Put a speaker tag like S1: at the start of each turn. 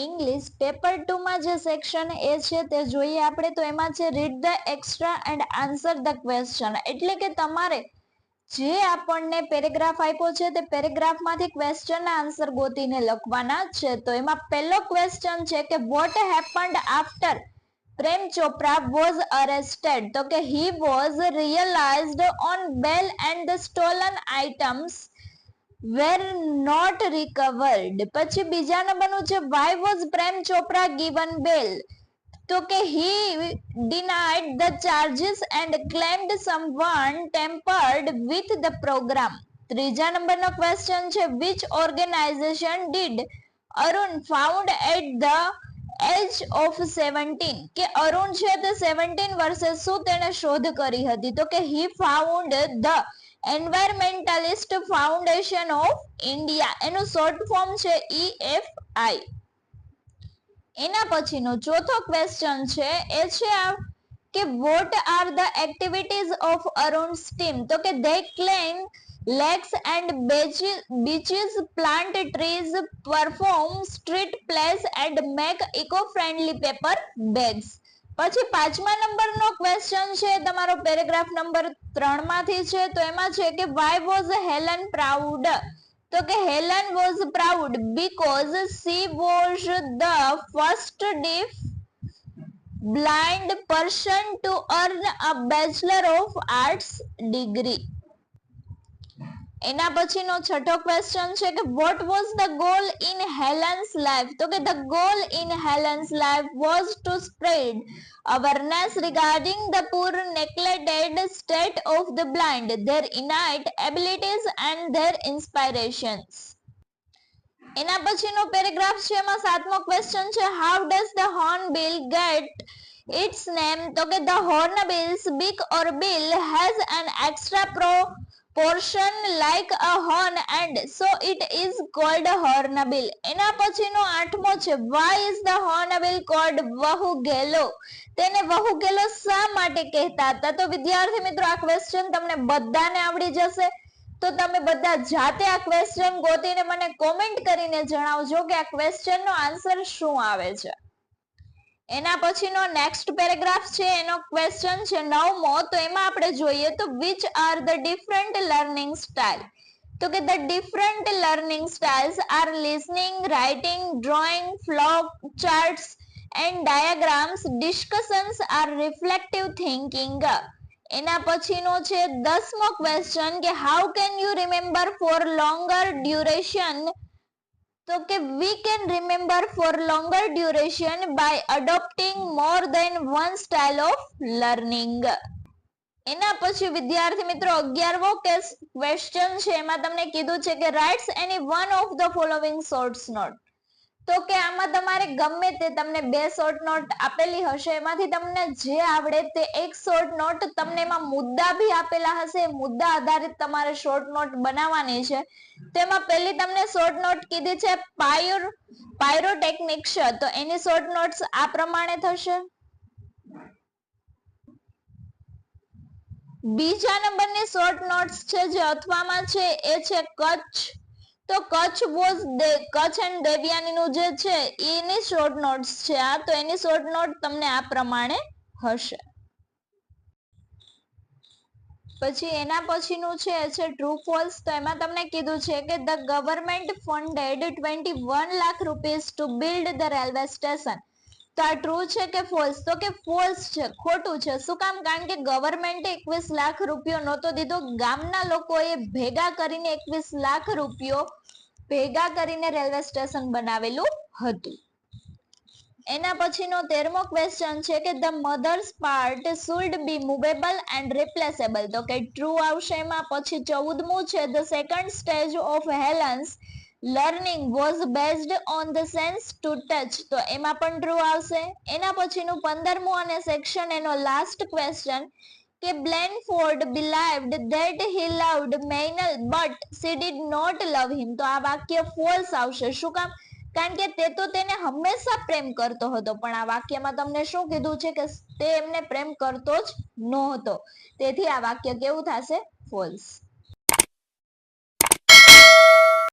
S1: English paper 2 માં જે section A છે તે જોઈએ આપણે. તો એમાં છે read the extra and answer the question. એટલે કે તમારે જે આપણને પેરેગ્રાફ આપ્યો છે તે પેરેગ્રાફ માંથી ક્વેશ્ચન ના આન્સર ગોતીને લખવાના છે. તો એમાં પહેલો ક્વેશ્ચન છે કે what happened after Prem Chopra was arrested. તો કે he was realised on bail and the stolen items were not recovered. પછી બીજા નંબરનું છે why was Prem Chopra given bail. તો કે he denied the charges and claimed someone tampered with the program. ત્રીજા નંબરનો ક્વેશ્ચન છે which organisation did Arun found at the age of 17. કે અરુણ છે તે 17 વર્ષે શું તેને શોધ કરી હતી. તો કે he found the environmentalist foundation of India. એનું શોર્ટ ફોર્મ છે EFI. એના પછીનો ચોથો ક્વેશ્ચન છે એ છે કે what are the activities of Arun's team. તો કે they clean lakes and beaches, plant trees, perform street plays and make eco-friendly paper bags. પછી પાંચમા નંબરનો ક્વેશ્ચન છે તમારો પેરેગ્રાફ નંબર 3 માંથી છે. તો એમાં છે કે why was Helen proud. તો કે Helen was proud because she was the first deaf blind person to earn a Bachelor of Arts degree. એના પછીનો છઠ્ઠો ક્વેશ્ચન છે કે what was the goal in Helen's life. તો કે the goal in Helen's life was to spread awareness regarding the poor neglected state of the blind, their innate abilities and their inspirations. એના પછીનો paragraph છે એમાં સાતમો question છે how does the hornbill get its name. તો કે the hornbill's beak or bill has an extra portion like a horn and so it is called hornbill. એના પછીનો આઠમો છે why is the hornbill called વહુગેલો. તેને વહુગેલો શા માટે કહેતા હતા. તો વિદ્યાર્થી મિત્રો આ ક્વેશ્ચન તમને બધાને આવડી જશે. તો તમે બધા જાતે આ ક્વેશ્ચન ગોતીને મને કોમેન્ટ કરીને જણાવજો કે આ ક્વેશ્ચન નો આન્સર શું આવે છે. એના પછીનો નેક્સ્ટ પેરેગ્રાફ છે એનો ક્વેશ્ચન છે 9મો. તો એમાં આપણે જોઈએ તો which are the different learning style. તો કે the different learning styles are listening, writing, drawing, flow charts and diagrams. Discussions are reflective thinking. એના પછીનો છે 10મો ક્વેશ્ચન કે how can you remember for longer duration. તો કે we can remember for longer duration by adopting more than one style of learning. એના પછી વિદ્યાર્થી મિત્રો 11મો ક્વેશ્ચન છે એમાં તમને કીધું છે કે writes any one of the following short note. તો કે આમાં તમારે ગમે તે તમને બે શોર્ટ નોટ આપેલી હશે એમાંથી તમને જે આવડે તે એક શોર્ટ નોટ તમને એમાં મુદ્દા ભી આપેલા હશે. મુદ્દા આધારિત તમારે શોર્ટ નોટ બનાવવાની છે. તેમાં પહેલી તમને શોર્ટ નોટ કીધી છે પાયરોટેકનિક્સ. તો એની શોર્ટ નોટ્સ આ પ્રમાણે થશે. બીજા નંબરની શોર્ટ નોટ્સ છે જે અથવામાં છે એ છે કચ્છ. તો કચ્છ એન્ડ દેવયાનીનું જે છે એની શોર્ટ નોટ્સ છે આ. તો એની શોર્ટ નોટ તમને આ પ્રમાણે હશે. પછી એના પછીનું છે ટ્રુ ફોલ્સ. તો એમાં તમને કીધું છે કે the government funded 21 lakh rupees to build the railway station. તો આ ટ્રુ છે કે ફોલ્સ. તો કે ફોલ્સ છે, ખોટું છે. શું કામ? કારણ કે ગવર્મેન્ટે 21 લાખ રૂપિયો નહોતો દીધો. ગામના લોકોએ ભેગા કરીને 21 લાખ રૂપિયો ભેગા કરીને રેલવે સ્ટેશન બનાવેલું હતું. એના પછીનો 13મો ક્વેશ્ચન છે કે the mother's part should be movable and replaceable. તો કે ટ્રુ આવશે એમાં. પછી 14મું છે the second stage of Helen's learning was based on the sense to touch. તો એમાં પણ ટ્રુ આવશે. એના પછીનું 15મું અને સેક્શન એનો લાસ્ટ ક્વેશ્ચન કે Blanford believed that he loved Mainal but she did not love him. તો આ વાક્ય ફોલ્સ આવશે. શું કામ? કારણ કે તે તો તેને હંમેશા પ્રેમ કરતો હતો. પણ આ વાક્યમાં તમને શું કીધું છે કે તે એમને પ્રેમ કરતો જ નહોતો. તેથી આ વાક્ય કેવું થશે? ફોલ્સ.